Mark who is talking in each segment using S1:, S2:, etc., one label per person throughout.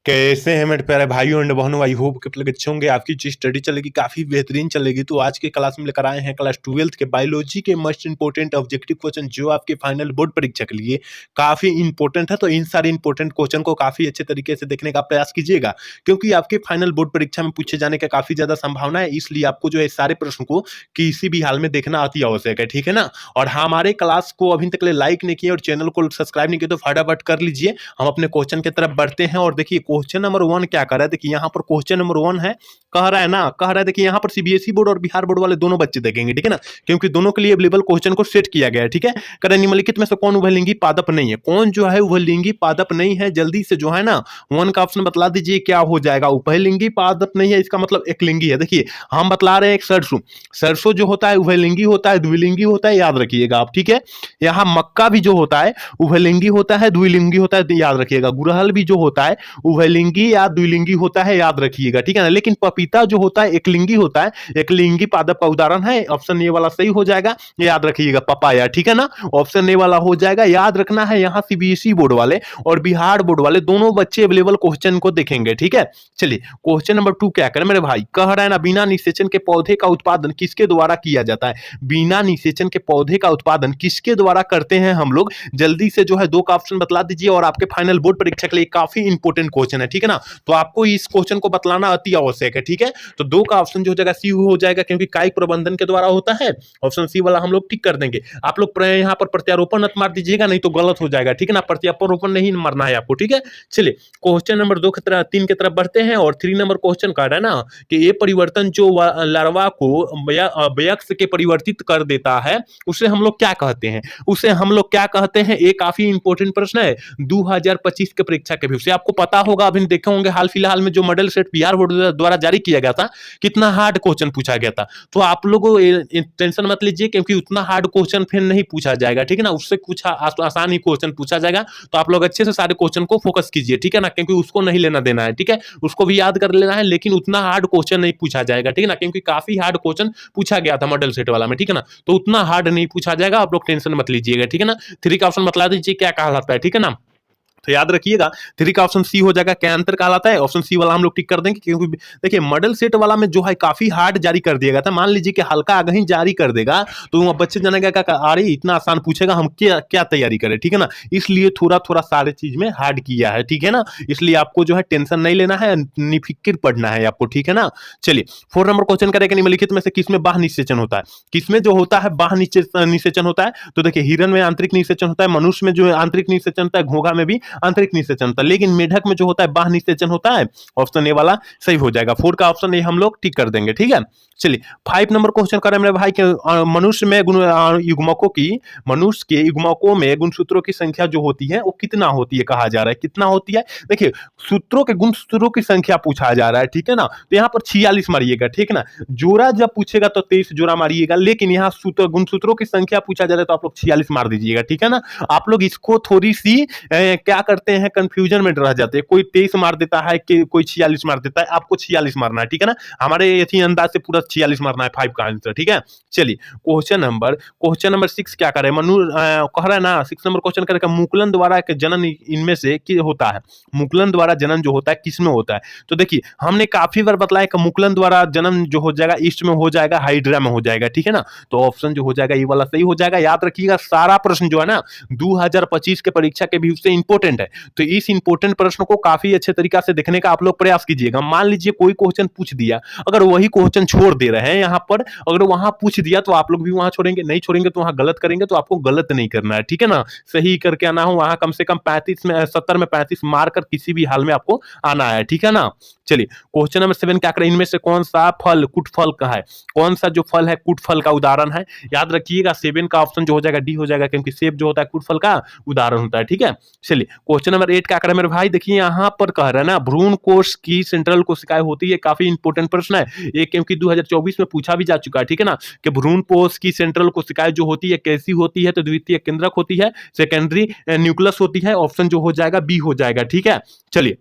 S1: कैसे हैं मेरे प्यारे भाइयों एंड बहनों। आई होप कि आप लोग अच्छे होंगे। आपकी जो स्टडी चलेगी काफ़ी बेहतरीन चलेगी। तो आज के क्लास में लेकर आए हैं क्लास 12th के बायोलॉजी के मोस्ट इंपॉर्टेंट ऑब्जेक्टिव क्वेश्चन जो आपके फाइनल बोर्ड परीक्षा के लिए काफ़ी इंपॉर्टेंट है। तो इन सारे इंपॉर्टेंट क्वेश्चन को काफ़ी अच्छे तरीके से देखने का प्रयास कीजिएगा, क्योंकि आपके फाइनल बोर्ड परीक्षा में पूछे जाने का काफ़ी ज़्यादा संभावना है। इसलिए आपको जो है सारे प्रश्न को किसी भी हाल में देखना अति आवश्यक है, ठीक है ना। और हमारे क्लास को अभी तक लाइक नहीं किया और चैनल को सब्सक्राइब नहीं किया तो फटाफट कर लीजिए। हम अपने क्वेश्चन की तरफ बढ़ते हैं और देखिए क्वेश्चन नंबर 1 क्या कर रहा है। देखिए यहाँ पर क्वेश्चन नंबर 1 है, कह रहा है देखिए यहाँ पर सीबीएसई बोर्ड और बिहार बोर्ड वाले दोनों बच्चे देखेंगे, ठीक है ना, क्योंकि दोनों के लिए अवेलेबल क्वेश्चन को सेट किया गया है, ठीक है। कह रहे निम्नलिखित में से कौन उभयलिंगी पादप नहीं है। कौन जो है उभयलिंगी पादप नहीं है, जल्दी से जो है ना 1 का ऑप्शन बतला दीजिए क्या हो जाएगा। उभयलिंगी पादप नहीं है, इसका मतलब एकलिंगी है। देखिए हम बतला रहे हैं एक सरसों, सरसों जो होता है उभयलिंगी होता है, द्विलिंगी होता है, याद रखिएगा आप, ठीक है। यहाँ मक्का भी जो होता है उभयलिंगी होता है, द्विलिंगी होता है, याद रखिएगा। गुड़हल भी जो होता है उभयलिंगी या द्विलिंगी होता है, याद रखिएगा, ठीक है ना। लेकिन पपीता जो होता है एकलिंगी होता है, एकलिंगी पादप का उदाहरण है। ऑप्शन ए वाला सही हो जाएगा, याद रखिएगा, पपाया, ठीक है ना। ऑप्शन ए वाला हो जाएगा, याद रखना है। यहाँ सीबीएसई बोर्ड वाले और बिहार बोर्ड वाले दोनों बच्चे अवेलेबल क्वेश्चन को देखेंगे, ठीक है। चलिए क्वेश्चन नंबर 2 क्या करें मेरे भाई। कह रहा है ना बिना निषेचन के पौधे का उत्पादन किसके द्वारा किया जाता है। बिना निषेचन के पौधे का उत्पादन किसके द्वारा करते हैं हम लोग, जल्दी से जो है 2 का ऑप्शन बतला दीजिए। और आपके फाइनल बोर्ड परीक्षा के लिए काफी इंपॉर्टेंट क्वेश्चन है, ठीक है ना। तो आपको इस क्वेश्चन को बतलाना अति आवश्यक है, ठीक है। तो 2 का ऑप्शन जो हो जाएगा सी हो जाएगा, क्योंकि कायिक प्रबंधन के द्वारा होता है। ऑप्शन सी वाला हम लोग टिक कर देंगे। आप लोग यहाँ पर प्रत्यारोपण मत मार दीजिएगा, नहीं तो गलत हो जाएगा, ठीक है ना। प्रत्यारोपण नहीं मारना है आपको, ठीक है। चलिए क्वेश्चन नंबर 2 की तरफ 3 की तरफ बढ़ते हैं और 3 नंबर क्वेश्चन कह रहा है ना कि ये परिवर्तन जो लार्वा को वयस्क के परिवर्तित कर देता है उसे हम लोग क्या कहते हैं। उसे हम लोग क्या कहते हैं, ये काफी इंपॉर्टेंट प्रश्न है 2025 के परीक्षा के भी। आपको पता होगा, अभी देखे होंगे हाल फिलहाल में जो मॉडल सेट बिहार बोर्ड द्वारा जारी किया गया था, कितना हार्ड क्वेश्चन पूछा गया था। तो आप लोगों टेंशन मत लीजिए, क्योंकि उतना हार्ड क्वेश्चन फिर नहीं पूछा जाएगा, ठीक है ना। उससे कुछ आसान ही क्वेश्चन पूछा जाएगा। तो आप लोग अच्छे से सारे क्वेश्चन को फोकस कीजिए, ठीक है ना, क्योंकि उसको नहीं लेना देना है, ठीक है। उसको भी याद कर लेना है, लेकिन उतना हार्ड क्वेश्चन नहीं पूछा जाएगा, ठीक है ना, क्योंकि काफी हार्ड क्वेश्चन पूछा गया था मॉडल सेट वाला में, ठीक है ना। तो उतना हार्ड नहीं पूछा जाएगा, आप लोग टेंशन मत लीजिएगा, ठीक है ना। 3 का ऑप्शन बतला दीजिए क्या कहलाता है, ठीक है ना। तो याद रखिएगा 3 का ऑप्शन सी हो जाएगा, क्या अंतर कहलाता है। ऑप्शन सी वाला हम लोग टिक कर देंगे, क्योंकि देखिए मॉडल सेट वाला में जो है काफी हार्ड जारी कर दिया गया था। मान लीजिए कि हल्का अगर जारी कर देगा तो बच्चे जानेगा क्या अरे इतना आसान पूछेगा, हम क्या क्या तैयारी करें, ठीक है ना। इसलिए थोड़ा थोड़ा सारे चीज में हार्ड किया है, ठीक है ना। इसलिए आपको जो है टेंशन नहीं लेना है, निफिक्र पढ़ना है आपको, ठीक है ना। चलिए 4 नंबर क्वेश्चन करेंगे निम्नलिखित में से किसमें बाह्य निषेचन होता है। किसमें जो होता है बाह्य निषेचन होता है। तो देखिए हिरन में आंतरिक निषेचन होता है, मनुष्य में जो है आंतरिक निषेचन होता है, घोंघा में भी आंतरिक निषेचन होता है, लेकिन मेढक में जो होता है बाह्य निषेचन होता है। ऑप्शन ए वाला सही हो जाएगा। 4 का ऑप्शन ए हम लोग टिक कर देंगे, ठीक है। चलिए 5 नंबर क्वेश्चन कर रहे हैं मेरे भाई के मनुष्य में युग्मकों की मनुष्य के युग्मकों में गुणसूत्रों की संख्या जो होती है वो कितना होती है कहा जा रहा है, कितना होती है। देखिए सूत्रों के गुणसूत्रों की संख्या पूछा जा रहा है, ठीक है ना। तो यहाँ पर 46 मारिएगा, ठीक है ना। जोड़ा जब पूछेगा तो 23 जोड़ा मारिएगा, लेकिन यहाँ गुणसूत्रों की संख्या पूछा जा रहा है तो आप लोग 46 मार दीजिएगा, ठीक है ना। आप लोग इसको थोड़ी सी क्या करते हैं, कंफ्यूजन में रह जाते हैं। कोई 23 मार देता है कि कोई 46 मार देता है, आपको 46 मारना है, ठीक है ना। हमारे यथी अंदाज से पूरा 46 मारना है 5 का आंसर, ठीक है। चलिए क्वेश्चन नंबर 6 क्या करे कह रहा है ना 6 नंबर क्वेश्चन करेगा मुकुलन द्वारा जनन इनमें से होता है। मुकुलन द्वारा जनन जो होता है किसमें होता है। तो देखिए हमने काफी बार बतलाया कि मुकुलन द्वारा जनन जो हो जाएगा ईस्ट में हो जाएगा, हाइड्रा में हो जाएगा, ठीक है ना। तो ऑप्शन जो हो जाएगा ये वाला सही हो जाएगा। याद रखिएगा सारा प्रश्न जो है ना 2025 के परीक्षा के भी उससे इंपॉर्टेंट है। तो इस इंपॉर्टेंट प्रश्न को काफी अच्छे तरीका से देखने का आप लोग प्रयास कीजिएगा। मान लीजिए कोई क्वेश्चन पूछ दिया, अगर वही क्वेश्चन छोड़ दे रहे हैं यहाँ पर, अगर वहां पूछ दिया तो आप लोग भी वहां छोड़ेंगे, नहीं छोड़ेंगे तो वहां गलत करेंगे। तो आपको गलत नहीं करना है, ठीक है ना। सही करके आना हो, वहां कम से कम 70 में 35 मार कर किसी भी हाल में आपको आना है, ठीक है ना। चलिए क्वेश्चन नंबर 7 क्या करें, इनमें से कौन सा फल कुट फल का है। कौन सा जो फल है कुट फल का उदाहरण है। याद रखिएगा 7 का ऑप्शन जो हो जाएगा डी हो जाएगा, क्योंकि सेब जो होता है कुट फल का उदाहरण होता है, ठीक है। चलिए क्वेश्चन नंबर 8 क्या करें मेरे भाई। देखिए यहाँ पर कह रहा है ना भ्रूण कोश की सेंट्रल कोशिकाएं होती है, काफी इंपॉर्टेंट प्रश्न है ये, क्योंकि 2024 में पूछा भी जा चुका है, ठीक है ना। कि भ्रूण कोश की सेंट्रल कोशिकाएं जो होती है कैसी होती है। तो द्वितीय केंद्रक होती है, सेकेंडरी न्यूक्लियस होती है। ऑप्शन जो हो जाएगा बी हो जाएगा, ठीक है। चलिए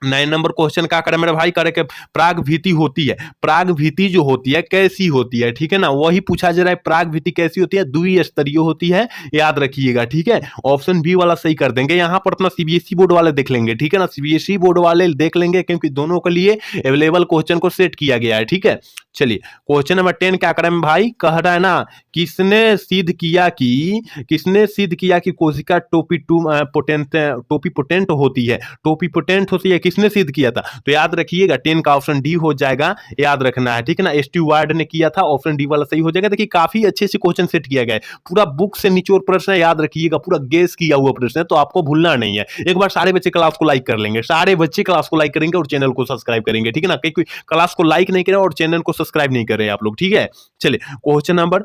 S1: 9 नंबर क्वेश्चन क्या करे मेरे भाई, करे कि प्राग भीति होती है, प्राग भीति जो होती है कैसी होती है, ठीक है ना, वही पूछा जा रहा है। प्राग भीति कैसी होती है, द्विस्तरीय होती है, याद रखिएगा, ठीक है। ऑप्शन बी वाला सही कर देंगे। यहाँ पर अपना सीबीएसई बोर्ड वाले देख लेंगे, ठीक है ना, सीबीएसई बोर्ड वाले देख लेंगे क्योंकि दोनों के लिए अवेलेबल क्वेश्चन को सेट किया गया है, ठीक है। चलिए क्वेश्चन नंबर 10 क्या करें भाई, कह रहा है ना, किसने सिद्ध किया कि कोशिका टोपीपोटेंट होती है, टोपीपोटेंट होती है, किसने सिद्ध किया था? तो याद रखिएगा 10 का ऑप्शन डी हो जाएगा, याद रखना है, ठीक है ना। स्टीवार्ड ने किया था, ऑप्शन डी वाला सही हो जाएगा। देखिए काफी अच्छे से क्वेश्चन सेट किया गया है, पूरा बुक से निचोड़ प्रश्न है, याद रखिएगा, पूरा गेस किया हुआ प्रश्न है, तो आपको भूलना नहीं है। एक बार सारे बच्चे क्लास को लाइक कर लेंगे, सारे बच्चे क्लास को लाइक करेंगे और चैनल को सब्सक्राइब करेंगे, ठीक है ना। क्योंकि क्लास को लाइक नहीं करें और चैनल को सब्सक्राइब नहीं करें आप लोग, ठीक है। चलिए क्वेश्चन नंबर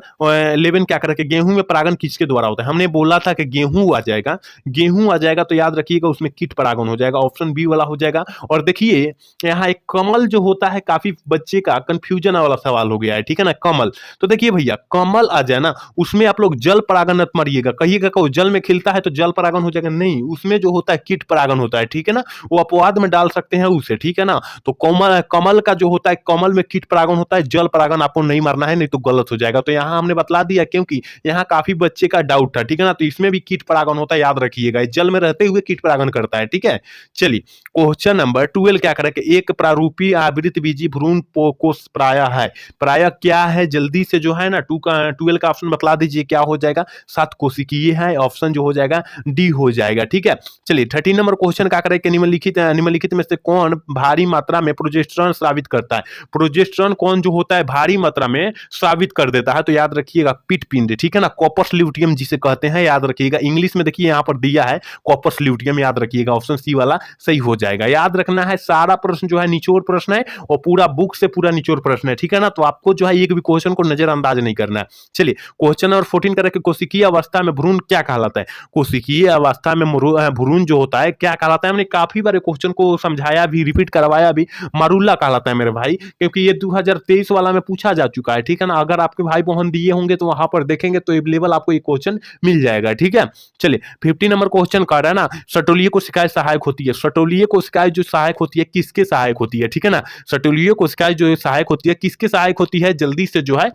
S1: 11 क्या करें, गेहूं में परागण किसके द्वारा होता है? हमने बोला था कि गेहूं आ जाएगा, गेहूं आ जाएगा तो याद रखिएगा उसमें कीट परागण हो जाएगा, ऑप्शन बी वाला हो जाएगा। और देखिए यहाँ एक कमल जो होता है, काफी बच्चे का कंफ्यूजन वाला सवाल हो गया है, ठीक है ना, कमल। तो देखिए भैया कमल आ जाए ना, उसमें आप लोग जल परागण मत मारिएगा, कहिएगा कि वो जल में खिलता है तो जल परागण हो जाएगा, नहीं, उसमें जो होता है कीट परागण होता है, ठीक है ना, वो अपवाद में डाल सकते हैं उसे, ठीक है ना। तो कमल का जो होता है, कमल में कीट परागण होता है, जल परागण आपको नहीं मारना है, नहीं तो गलत हो जाएगा। तो यहाँ हमने बतला दिया क्योंकि यहाँ काफी बच्चे का डाउट था, ठीक है ना, तो इसमें भी कीट परागण होता है, याद रखिएगा, जल में रहते हुए कीट परागण करता है, ठीक है। चलिए क्वेश्चन नंबर 12 क्या करें, एक प्रारूपी आवृत बीजी भ्रूण कोष प्राय है, प्राय क्या है, जल्दी से जो है ना 12 का ऑप्शन बतला दीजिए क्या हो जाएगा, 7 कोशिकीय है, ऑप्शन जो हो जाएगा डी हो जाएगा, ठीक है। चलिए 13 नंबर क्वेश्चन क्या करें कि निम्नलिखित में से कौन भारी मात्रा में प्रोजेस्टेरॉन स्रावित करता है? प्रोजेस्टेरॉन कौन जो होता है भारी मात्रा में स्रावित कर देता है? तो याद रखिएगा पिटपिंड, ठीक है ना, कॉर्पस ल्यूटियम जिसे कहते हैं, याद रखिएगा। इंग्लिश में देखिए यहाँ पर दिया है कॉर्पस ल्यूटियम, याद रखिएगा, ऑप्शन सी वाला सही हो जाएगा। याद रखना है सारा प्रश्न जो है निचोड़ प्रश्न है और पूरा बुक से पूरा निचोड़ प्रश्न है, ठीक है ना, तो आपको जो है एक भी क्वेश्चन को नजरअंदाज नहीं करना है। चलिए क्वेश्चन नंबर 14 करें कि कोशिकीय अवस्था में भ्रूण क्या कहलाता है? कोशिकीय अवस्था में भ्रूण जो होता है क्या कहलाता है? हमने काफी बार क्वेश्चन को समझाया भी, रिपीट करवाया भी, मरूला कहलाता है मेरे भाई, क्योंकि ये 2023 वाला में पूछा जा चुका है, ठीक है ना। अगर आपके भाई बहन दिए होंगे तो वहां पर देखेंगे तो अवेलेबल आपको ये क्वेश्चन मिल जाएगा, ठीक है। चलिए 15 नंबर क्वेश्चन कर रहा है ना, सटोलिये को शिकायत सहायक होती है, सटोलिये को शिकायत जो सहायक होती है किसके सहायक होती है, ठीक है ना, सटोलिये को शिकायत जो सहायक होती है किसके सहायक होती है, जल्दी से जो है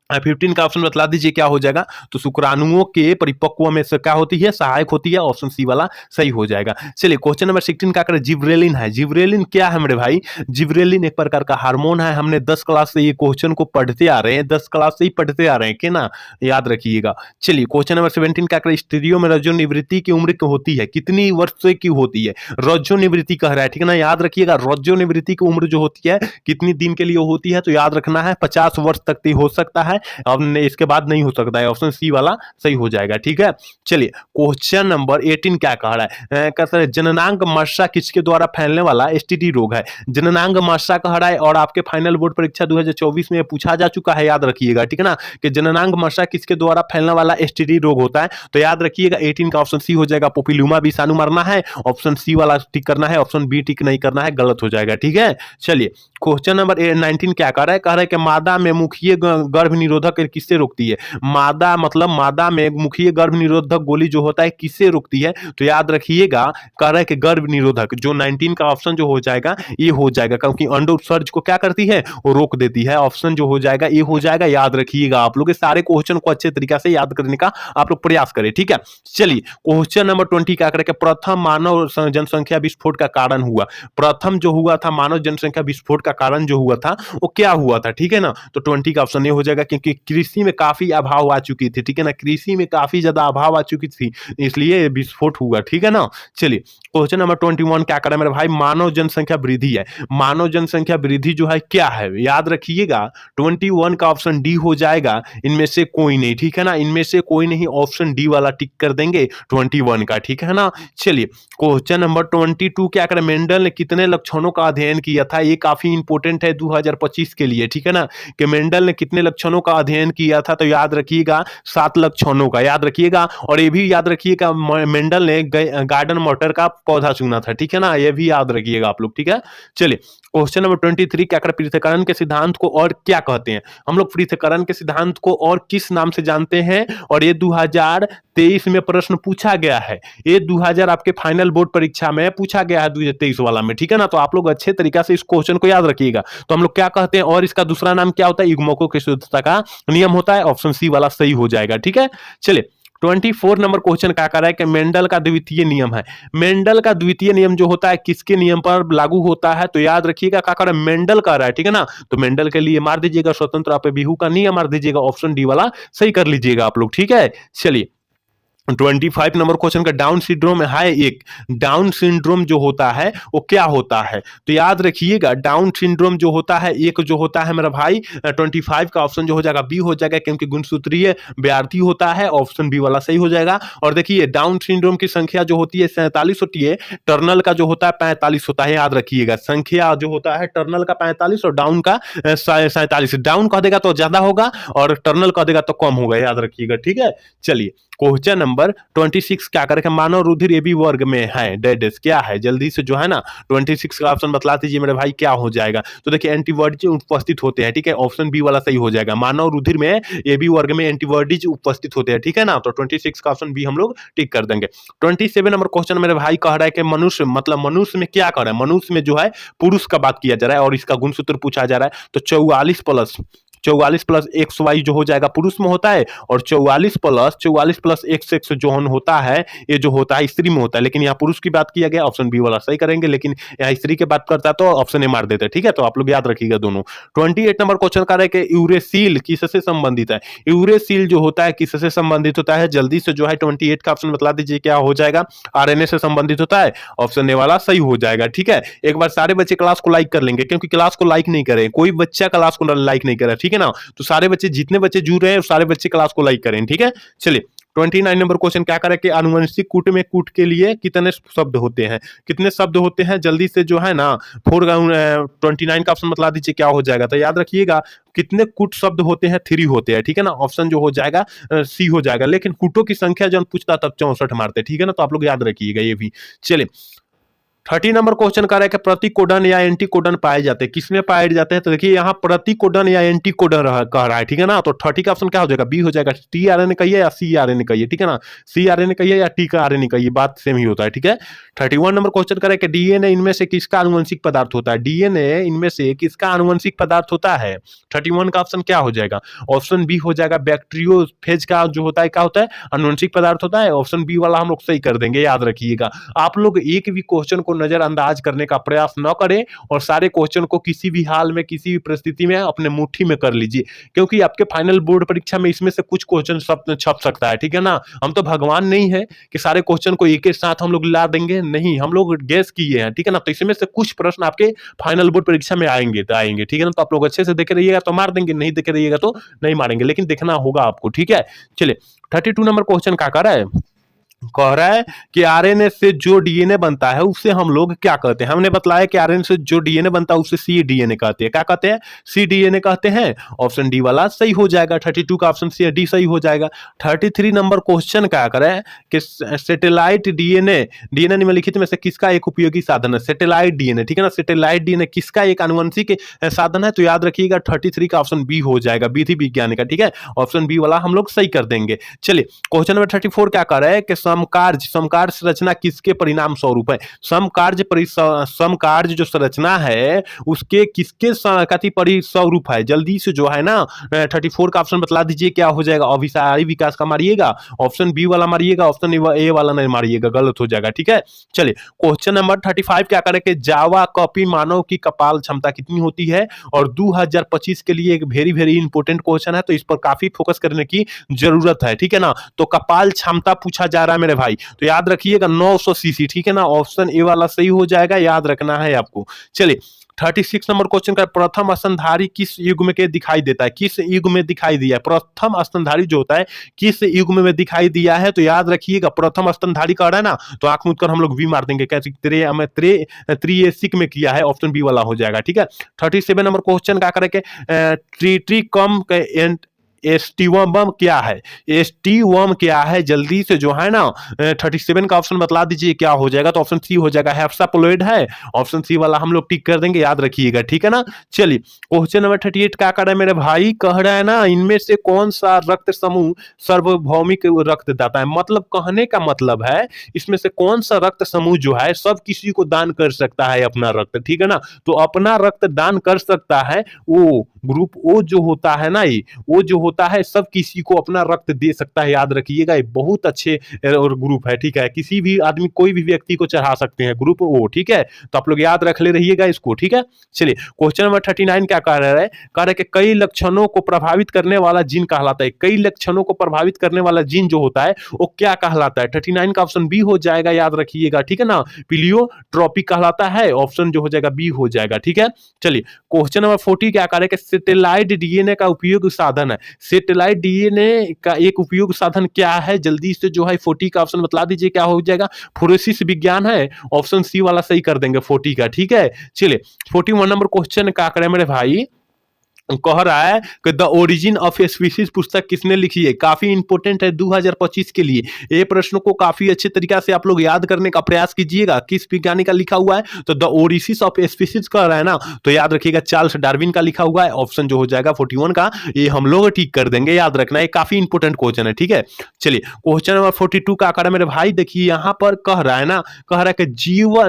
S1: 15 का ऑप्शन बतला दीजिए क्या हो जाएगा। तो शुक्राणुओं के परिपक्व में से क्या होती है, सहायक होती है, ऑप्शन सी वाला सही हो जाएगा। चलिए क्वेश्चन नंबर 16 का करें, जिब्रेलिन है, जिब्रेलिन क्या है मेरे भाई? जिब्रेलिन एक प्रकार का हार्मोन है, हमने 10 क्लास से ये क्वेश्चन को पढ़ते आ रहे हैं, 10 क्लास से ही पढ़ते आ रहे हैं, क्या ना, याद रखिएगा। चलिए क्वेश्चन नंबर 17 का करें, स्त्रियों में रजोनिवृत्ति की उम्र होती है, कितनी वर्ष की होती है? रजोनिवृत्ति कह रहा है, ठीक है ना, याद रखिएगा, रजोनिवृत्ति की उम्र जो होती है कितनी दिन के लिए होती है? तो याद रखना है 50 वर्ष तक हो सकता है, अब इसके बाद नहीं हो सकता है, ऑप्शन सी वाला सही हो जाएगा, ठीक है। चलिए क्वेश्चन नंबर 18 क्या कह रहा है, कहता है जननांग मशा किसके द्वारा फैलने वाला एसटीडी रोग है? जननांग मशा कह रहा है और आपके फाइनल बोर्ड परीक्षा 2024 में पूछा जा चुका है, याद रखिएगा, ठीक है ना, कि जननांग मशा किसके द्वारा फैलने वाला एसटीडी रोग होता है? तो याद रखिएगा 18 का ऑप्शन सी हो जाएगा, पोपिलुमा विषाणु मरना है, ऑप्शन सी वाला टिक करना है, ऑप्शन बी टिक नहीं करना है, गलत हो जाएगा, ठीक है। चलिए क्वेश्चन नंबर 19 क्या कह रहा है कि मादा में मुखीय गर्भ निरोधक किससे रोकती है? मादा मतलब मादा में मुखीय गर्भ निरोधक गोली जो होता है किससे रोकती है? तो याद रखिएगा कह रहा है कि गर्भ निरोधक, जो 19 का ऑप्शन जो हो जाएगा ये हो जाएगा, क्योंकि अंडो उत्सर्ज को क्या करती है, वो रोक देती है, ऑप्शन जो हो जाएगा ये हो जाएगा। याद रखिएगा आप लोग सारे क्वेश्चन को अच्छे तरीके से याद करने का आप लोग प्रयास करें, ठीक है। चलिए क्वेश्चन नंबर 20 क्या करें, प्रथम मानव जनसंख्या विस्फोट का कारण हुआ, प्रथम जो हुआ था मानव जनसंख्या विस्फोट का कारण जो हुआ था वो क्या हुआ था, ठीक है ना। तो 20 का ऑप्शन ये हो जाएगा, क्योंकि कृषि में काफी अभाव आ चुकी थी, ठीक है ना, कृषि में काफी ज्यादा अभाव आ चुकी थी, इसलिए विस्फोट हुआ, ठीक है ना। चलिए क्वेश्चन नंबर 21 क्या करें मेरे भाई, मानव जनसंख्या वृद्धि है, मानव जनसंख्या वृद्धि जो है क्या है? याद रखिएगा 21 का ऑप्शन डी हो जाएगा, इनमें से कोई नहीं, ठीक है ना, इनमें से कोई नहीं, ऑप्शन डी वाला टिक कर देंगे 21 का, ठीक है ना। चलिए क्वेश्चन नंबर 22 क्या करें, मेंडल ने कितने लक्षणों का अध्ययन किया था? ये काफी इंपोर्टेंट है 2025 के लिए, ठीक है ना, कि मेंडल ने कितने लक्षणों का अध्ययन किया था? तो याद रखिएगा 7 लक्षणों का, याद रखिएगा। और ये भी याद रखिएगा मेंडल ने गार्डन मटर का पौधा चुना था, ठीक है ना, ये भी याद रखिएगा आप लोग, ठीक है। चलिए क्वेश्चन नंबर 23 क्या कर, पृथक्करण के सिद्धांत को और क्या कहते हैं? हम लोग पृथक्करण के सिद्धांत को और किस नाम से जानते हैं? और ये 2023 में प्रश्न पूछा गया है। ये 2000 आपके फाइनल बोर्ड परीक्षा में पूछा गया है 2023 वाला में, ठीक है ना। तो आप लोग अच्छे तरीका से इस क्वेश्चन को याद रखिएगा। तो हम लोग क्या कहते हैं और इसका दूसरा नाम क्या होता है, युग्मकों की शुद्धता का नियम होता है। ऑप्शन सी वाला सही हो जाएगा, ठीक है। चलिए 24 नंबर क्वेश्चन क्या कर रहा है कि मेंडल का द्वितीय नियम है। मेंडल का द्वितीय नियम जो होता है किसके नियम पर लागू होता है, तो याद रखिएगा क्या कर रहा है, मेंडल का रहा है, ठीक है ना। तो मेंडल के लिए मार दीजिएगा स्वतंत्र अपव्यूह का नियम मार दीजिएगा, ऑप्शन डी वाला सही कर लीजिएगा आप लोग, ठीक है। चलिए 25 नंबर क्वेश्चन का डाउन सिंड्रोम है एक। डाउन सिंड्रोम जो होता है वो क्या होता है, तो याद रखिएगा डाउन सिंड्रोम जो होता है एक जो होता है मेरा भाई 25 का ऑप्शन जो हो जाएगा बी हो जाएगा, क्योंकि गुणसूत्रीय व्यार्थी होता है, ऑप्शन बी वाला सही हो जाएगा। और देखिए डाउन सिंड्रोम की संख्या जो होती है 47 होती है, टर्नल का जो होता है 45 होता है। याद रखिएगा संख्या जो होता है टर्नल का 45 और डाउन का 47। डाउन कह देगा तो ज्यादा होगा और टर्नल कह देगा तो कम होगा, याद रखिएगा, ठीक है। चलिए क्वेश्चन नंबर 26 क्या करें, मानव रुधिर एबी वर्ग में है डेडेस क्या है, जल्दी से जो है ना 26 का ऑप्शन बतला दीजिए मेरे भाई क्या हो जाएगा। तो देखिए एंटीबॉडीज उपस्थित होते हैं, ठीक है, ऑप्शन बी वाला सही हो जाएगा। मानव रुधिर में एबी वर्ग में एंटीबॉडीज उपस्थित होते हैं, ठीक है ना। तो 26 का ऑप्शन बी हम लोग टिक कर देंगे। 27 नंबर क्वेश्चन मेरे भाई कह रहा है कि मनुष्य मतलब मनुष्य में क्या कर रहा है, मनुष्य में जो है पुरुष का बात किया जा रहा है और इसका गुणसूत्र पूछा जा रहा है। तो 44 प्लस एक्स वाई जो हो जाएगा पुरुष में होता है, और 44 प्लस एक्स जो होता है ये जो होता है स्त्री में होता है, लेकिन यहाँ पुरुष की बात किया गया, ऑप्शन बी वाला सही करेंगे, लेकिन यहाँ स्त्री की बात करता है तो ऑप्शन ए मार देते हैं, ठीक है। तो आप लोग याद रखिएगा दोनों। 28 नंबर क्वेश्चन कर रहे हैं कि यूरेसील किससे संबंधित है। यूरेसील जो होता है किससे संबंधित होता है, जल्दी से जो है 28 का ऑप्शन बतला दीजिए क्या हो जाएगा। आरएनए से संबंधित होता है, ऑप्शन ए वाला सही हो जाएगा, ठीक है। एक बार सारे बच्चे क्लास को लाइक कर लेंगे, क्योंकि क्लास को लाइक नहीं करे, कोई बच्चा क्लास को लाइक नहीं करे, ठीक है ना। तो सारे बच्चे जितने बच्चे जुड़ रहे हैं सारे बच्चे क्लास को लाइक करें, ठीक है। चलिए 29 नंबर क्वेश्चन क्या करें कि आनुवंशिक कूट में कूट के लिए कितने शब्द होते हैं, कितने शब्द होते हैं, जल्दी से जो है ना 29 का ऑप्शन बतला दीजिए क्या हो जाएगा। तो याद रखिएगा कितने कूट शब्द होते हैं, 3 होते हैं, ठीक है ना। ऑप्शन जो हो जाएगा सी हो जाएगा, लेकिन कूटों की संख्या जब पूछता तब 64 मारते, ठीक है ना। तो आप लोग याद रखिएगा ये भी। चलिए 30 नंबर क्वेश्चन कर रहा है कि प्रतिकोडन या एंटीकोडन पाए जाते हैं, किसमें पाए जाते हैं, तो देखिए यहाँ प्रतिकोडन या एंटीकोडन कह रहा है, ठीक है ना। तो 30 का ऑप्शन क्या हो जाएगा, बी हो जाएगा। टी आरएनए कहिए या सी आरएनए कहिए, ठीक है ना। सी आरएनए कहिए या टी का आरएनए कहिए, बात सेम ही होता है, ठीक है। 31 नंबर क्वेश्चन कर रहा है कि डीएनए इनमें से किसका आनुवंशिक पदार्थ होता है, डीएनए इनमें से किसका आनुवंशिक पदार्थ होता है। 31 का ऑप्शन क्या हो जाएगा, ऑप्शन बी हो जाएगा। बैक्टीरियोफेज का जो होता है क्या होता है, आनुवंशिक पदार्थ होता है, ऑप्शन बी वाला हम लोग सही कर देंगे, याद रखिएगा। आप लोग एक भी क्वेश्चन को नजरअंदाज करने का प्रयास न करें और सारे क्वेश्चन को किसी भी हाल में किसी भी परिस्थिति में अपने मुट्ठी में कर लीजिए, क्योंकि आपके फाइनल बोर्ड परीक्षा में इसमें से कुछ क्वेश्चन सब छप सकता है, ठीक है ना। हम तो भगवान नहीं है कि सारे क्वेश्चन को एक ही साथ हम लोग ला देंगे, नहीं, हम लोग गेस किए हैं, ठीक है ना। तो इसमें से कुछ प्रश्न आपके फाइनल बोर्ड परीक्षा में आएंगे, ठीक है ना। तो आप लोग अच्छे से देखे रहिएगा तो मार देंगे, नहीं देखे रहिएगा तो नहीं मारेंगे, लेकिन देखना होगा आपको, ठीक है। चलिए 32 नंबर क्वेश्चन क्या कर रहा है, कह रहा है कि आरएनए से जो डीएनए बनता है उसे हम लोग क्या कहते हैं। हमने बतलाया कि आरएनए से जो डीएनए बनता है उसे सी डीएनए कहते हैं, क्या कहते हैं, सी डीएनए कहते हैं, ऑप्शन डी वाला सही हो जाएगा। 32 का ऑप्शन सी डी सही हो जाएगा। 33 नंबर क्वेश्चन क्या करें कि सैटेलाइट डीएनए, डीएनए निम्नलिखित में से किसका एक उपयोगी साधन है, सैटेलाइट डीएनए, ठीक है ना। सैटेलाइट डीएनए किसका एक आनुवंशिक साधन है, तो याद रखिएगा 33 का ऑप्शन बी हो जाएगा, विधि विज्ञान का, ठीक है, ऑप्शन बी वाला हम लोग सही कर देंगे। चलिए क्वेश्चन नंबर 34 क्या कर रहा है कि समकार्य संरचना किसके परिणाम स्वरूप है। समकार्य जो संरचना है उसके किसके कति परिस्वरूप है, जल्दी से जो है ना 34 का ऑप्शन बतला दीजिए क्या हो जाएगा। अभिसारी विकास का मारिएगा, ऑप्शन बी वाला मारिएगा, ऑप्शन ए वाला नहीं मारिएगा, गलत हो जाएगा, ठीक है। चलिए क्वेश्चन नंबर 35 क्या करें कि जावा कॉपी मानव की कपाल क्षमता कितनी होती है, और 2025 के लिए एक वेरी वेरी इंपॉर्टेंट क्वेश्चन है, तो इस पर काफी फोकस करने की जरूरत है, ठीक है ना। तो कपाल क्षमता पूछा जा रहा है मेरे भाई, तो याद रखिएगा 900 सीसी, ठीक है ना, ऑप्शन ए वाला सही हो जाएगा, याद रखना है आपको। चलिए 36 नंबर क्वेश्चन का प्रथम स्तनधारी किस युग में के दिखाई देता है, किस युग में दिखाई दिया है, प्रथम स्तनधारी जो होता है किस युग में दिखाई दिया है, तो याद रखिएगा प्रथम स्तनधारी का रहा है ना, तो आंख मूंद कर हम लोग वी मार देंगे, कैसे त्रिएसिक में किया है, ऑप्शन बी वाला हो जाएगा, ठीक है। 37 नंबर क्वेश्चन क्या करें कि ट्रिटिकम एस्टिवम क्या है? एस्टिवम क्या है? जल्दी से जो है ना 37 का ऑप्शन बतला दीजिए क्या हो जाएगा? तो ऑप्शन सी हो जाएगा, हेप्साप्लोइड है। ऑप्शन सी वाला हम लोग टिक कर देंगे, याद रखिएगा, ठीक है ना। चलिए क्वेश्चन नंबर 38 क्या कर रहे हैं मेरे भाई? कह रहा है ना इनमें से कौन सा रक्त समूह सार्वभौमिक रक्तदाता है? मतलब कहने का मतलब है इसमें से कौन सा रक्त समूह जो है सब किसी को दान कर सकता है अपना रक्त, ठीक है ना। तो अपना रक्त दान कर सकता है वो ग्रुप ओ जो होता है ना, ये वो जो होता है सब किसी को अपना रक्त दे सकता है, याद रखिएगा। ये बहुत अच्छे और ग्रुप है, ठीक है। किसी भी आदमी कोई भी व्यक्ति को चढ़ा सकते हैं ग्रुप ओ, ठीक है। तो आप लोग याद रख ले रहिएगा इसको, ठीक है। चलिए क्वेश्चन नंबर 39 क्या कह रहा है? कह रहा है कि कई लक्षणों को प्रभावित करने वाला जीन कहलाता है। कई लक्षणों को प्रभावित करने वाला जीन जो होता है वो क्या कहलाता है? 39 का ऑप्शन बी हो जाएगा, याद रखिएगा, ठीक है ना। प्लियोट्रोपी कहलाता है, ऑप्शन जो हो जाएगा बी हो जाएगा, ठीक है। चलिए क्वेश्चन नंबर 40 क्या कह रहा है कि सैटेलाइट डीएनए का उपयोग साधन है। सैटेलाइट डीएनए का एक उपयोग साधन क्या है? जल्दी से जो है 40 का ऑप्शन बतला दीजिए क्या हो जाएगा? फोरेसिस विज्ञान है, ऑप्शन सी वाला सही कर देंगे 40 का, ठीक है। चलिए 41 नंबर क्वेश्चन क्या करें मेरे भाई? कह रहा है कि the origin of a species पुस्तक किसने लिखी है? काफी इंपोर्टेंट है 2025 के लिए। ये प्रश्न को काफी अच्छे तरीका से आप लोग याद करने का प्रयास कीजिएगा। किस विज्ञानी का लिखा हुआ है? तो the origin of a species कह रहा है ना, तो याद रखिएगा चार्ल्स डार्विन का लिखा हुआ है, ऑप्शन जो हो जाएगा 41 का, ये हम लोग ठीक कर देंगे, याद रखना है, काफी इंपोर्टेंट क्वेश्चन है, ठीक है। चलिए क्वेश्चन नंबर 42 का आकार है मेरे भाई, देखिए यहां पर कह रहा है ना, कह रहा है कि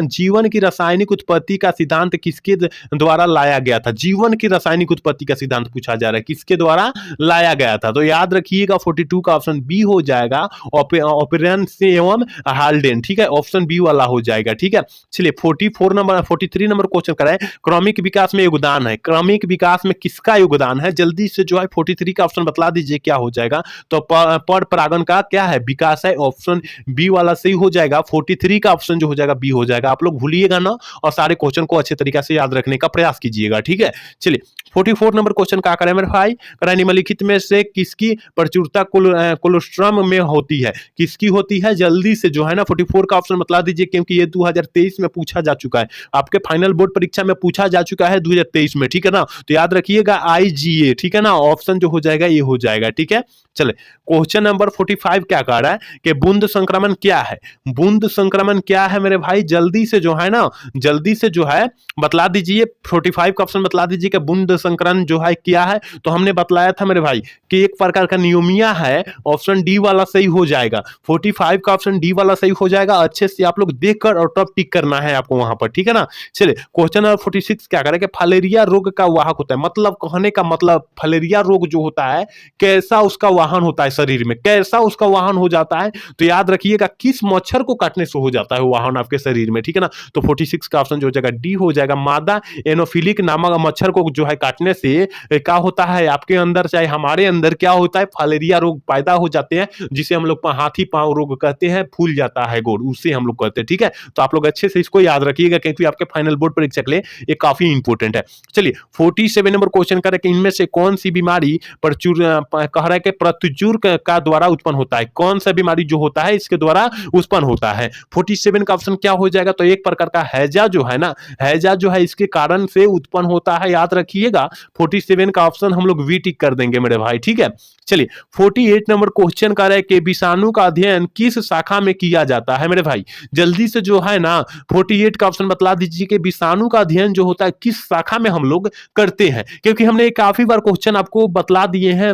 S1: जीवन की रासायनिक उत्पत्ति का सिद्धांत किसके द्वारा लाया गया था? जीवन की रासायनिक उत्पत्ति का सिद्धांत पूछा जा रहा है, किसके द्वारा लाया गया था? तो याद रखिएगा 42 का ऑप्शन बी हो जाएगा, ऑपरेंस एवं हाल्डेन, ठीक है, ऑप्शन बी वाला हो जाएगा, ठीक है। चलिए 43 नंबर क्वेश्चन कराए, क्रमिक विकास में योगदान है। क्रमिक विकास में किसका योगदान है? जल्दी से जो है 43 का ऑप्शन बतला दीजिए क्या हो जाएगा? तो पर परागण का क्या है? विकास है, ऑप्शन बी वाला सही हो जाएगा। 43 का ऑप्शन जो हो जाएगा बी हो जाएगा। आप लोग भूलिएगा ना और सारे क्वेश्चन को अच्छे तरीके से याद रखने का प्रयास कीजिएगा, ठीक है। चलिए 44 नंबर क्वेश्चन क्या करें मेरे भाई? करें निम्नलिखित में से किसकी प्रचुरता कोलोस्ट्रम में होती है? किसकी होती है? जल्दी से जो है ना 44 का ऑप्शन बतला दीजिए, क्योंकि ये 2023 में पूछा जा चुका है, आपके फाइनल बोर्ड परीक्षा में पूछा जा चुका है 2023 में, ठीक है ना। तो याद रखिएगा IgA, ठीक है ना, ऑप्शन जो हो जाएगा ये हो जाएगा, ठीक है। चले क्वेश्चन नंबर 45 क्या कह रहा है कि बूंद संक्रमण क्या है? बूंद संक्रमण क्या है मेरे भाई? जल्दी से जो है ना, जल्दी से जो है बतला दीजिए। 45 का ऑप्शन बतला दीजिए कि बूंद संक्रमण जो है क्या है? तो हमने बतलाया था मेरे भाई कि एक प्रकार का नियोमिया है, ऑप्शन डी वाला सही हो जाएगा। 45 का ऑप्शन डी वाला सही हो जाएगा। अच्छे से आप लोग देखकर और तब टिक करना है आपको वहां पर, ठीक है ना। चलिए क्वेश्चन नंबर 46 क्या करें कि फाइलेरिया रोग का वाहक होता है। मतलब कहने का मतलब फाइलेरिया रोग जो होता है कैसा उसका वाहन होता है शरीर में, कैसा उसका वाहन हो जाता है? तो याद रखिएगा किस मच्छर को काटने से हो जाता है वाहन आपके शरीर में, ठीक है ना। तो 46 का ऑप्शन जो हो जाएगा डी हो जाएगा। मादा एनोफिलिक नामक मच्छर को जो है काटने से क्या होता है आपके अंदर, चाहे हमारे अंदर क्या होता है, फाइलेरिया रोग पैदा हो जाते हैं, जिसे हम लोग हाथी पांव रोग कहते हैं, फूल जाता है गोड़, उससे हम लोग कहते हैं, ठीक है। तो आप लोग अच्छे से इसको याद रखिएगा क्योंकि आपके फाइनल बोर्ड परीक्षा के लिए ये काफी इंपोर्टेंट है। चलिए 47 नंबर क्वेश्चन करें कि इनमें से कौन सी बीमारी प्रचुर कह रहा है कि प्रचुर का द्वारा उत्पन्न होता है? कौन सा बीमारी जो होता है इसके द्वारा उत्पन्न होता है? 47 का ऑप्शन क्या हो जाएगा? तो एक प्रकार का हैजा जो है ना, हैजा जो है इसके कारण से उत्पन्न होता है, याद रखिएगा। 47 का ऑप्शन हम लोग वी टिक कर देंगे मेरे भाई, ठीक है। चलिए 48 नंबर क्वेश्चन कर रहा है कि विषाणु का अध्ययन किस शाखा में किया जाता है मेरे भाई? जल्दी से जो है ना 48 का ऑप्शन बतला दीजिए कि विषाणु का अध्ययन जो होता है किस शाखा में हम लोग करते हैं, क्योंकि हमने काफी बार क्वेश्चन आपको बतला दिए हैं,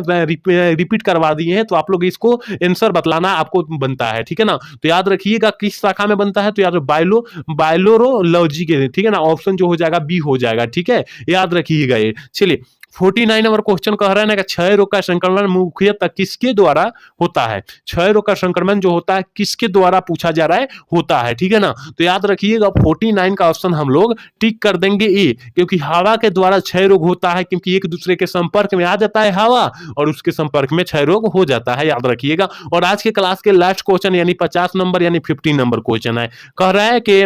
S1: रिपीट करवा दिए हैं, तो आप लोग इसको आंसर बतलाना आपको बनता है, ठीक है ना। तो याद रखिएगा किस शाखा में बनता है, तो याद बायोलोजी के, ठीक है ना, ऑप्शन जो हो जाएगा बी हो जाएगा, ठीक है, याद रखिएगा ये। चलिए 49 नंबर क्वेश्चन कह रहा है ना कि क्षय रोग का संक्रमण मुख्यतः किसके द्वारा होता है? क्षय रोग का संक्रमण जो होता है किसके द्वारा पूछा जा रहा है, होता है, ठीक है ना। तो याद रखिएगा 49 का ऑप्शन हम लोग टिक कर देंगे ए, क्योंकि हवा के द्वारा क्षय रोग होता है, क्योंकि एक दूसरे के संपर्क में आ जाता है हवा और उसके संपर्क में क्षय रोग हो जाता है, याद रखिएगा। और आज के क्लास के लास्ट क्वेश्चन यानी 50 नंबर यानी 15 नंबर क्वेश्चन है, कह रहा है कि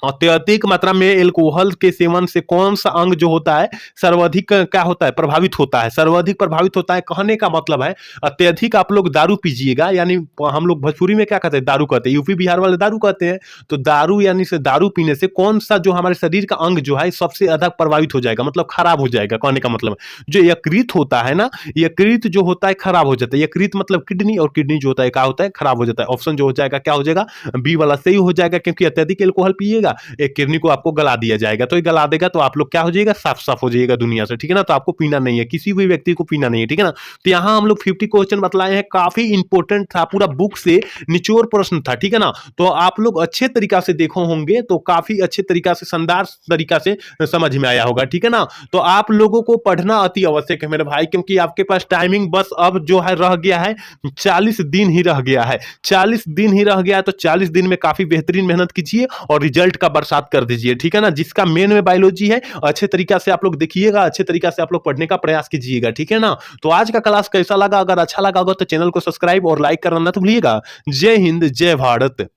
S1: अत्यधिक मात्रा में एल्कोहल के सेवन से कौन सा अंग जो होता है सर्वाधिक क्या होता है प्रभावित होता है, सर्वाधिक प्रभावित होता है कहने का मतलब है अत्यधिक आप लोग दारू पीजिएगा, यानी हम लोग भोजपुरी में क्या कहते हैं दारू कहते हैं, यूपी बिहार वाले दारू कहते हैं। तो दारू यानी से दारू पीने से कौन सा जो हमारे शरीर का अंग जो है सबसे अधिक प्रभावित हो जाएगा, मतलब खराब हो जाएगा कहने का मतलब है। जो यकृत होता है ना, यकृत जो होता है खराब हो जाता है, यकृत मतलब किडनी, और किडनी जो होता है क्या होता है खराब हो जाता है। ऑप्शन जो हो जाएगा क्या हो जाएगा, बी वाला सही हो जाएगा, क्योंकि अत्यधिक एल्कोहल पिएगा एक किडनी को आपको गला दिया जाएगा, तो ये गला देगा तो आप लोग क्या हो जाएगा साफ साफ हो जाइएगा दुनिया से, ठीक है ना। तो आपको पीना नहीं है, किसी भी व्यक्ति को पीना नहीं है, ठीक है ना। तो यहाँ हम लोग 50 क्वेश्चन बतलाए हैं, काफी इंपॉर्टेंट था, पूरा बुक से निचोड़ प्रश्न था, ठीक है ना। तो आप लोग अच्छे तरीका से देखो होंगे तो काफी अच्छे तरीका से शानदार तरीका से समझ में आया होगा, ठीक है ना। तो आप लोगों को पढ़ना अति आवश्यक है मेरे भाई, क्योंकि आपके पास टाइमिंग बस अब जो है रह गया है 40 दिन ही रह गया है, 40 दिन ही रह गया है। तो 40 दिन में काफी बेहतरीन मेहनत कीजिए और रिजल्ट का बरसात कर दीजिए, ठीक है ना। जिसका मेन में बायोलॉजी है अच्छे तरीका से आप लोग देखिएगा, अच्छे तरीका से आप लोग पढ़ने का प्रयास कीजिएगा, ठीक है ना। तो आज का क्लास कैसा लगा, अगर अच्छा लगा होगा तो चैनल को सब्सक्राइब और लाइक करना ना तो भूलिएगा। जय हिंद जय भारत।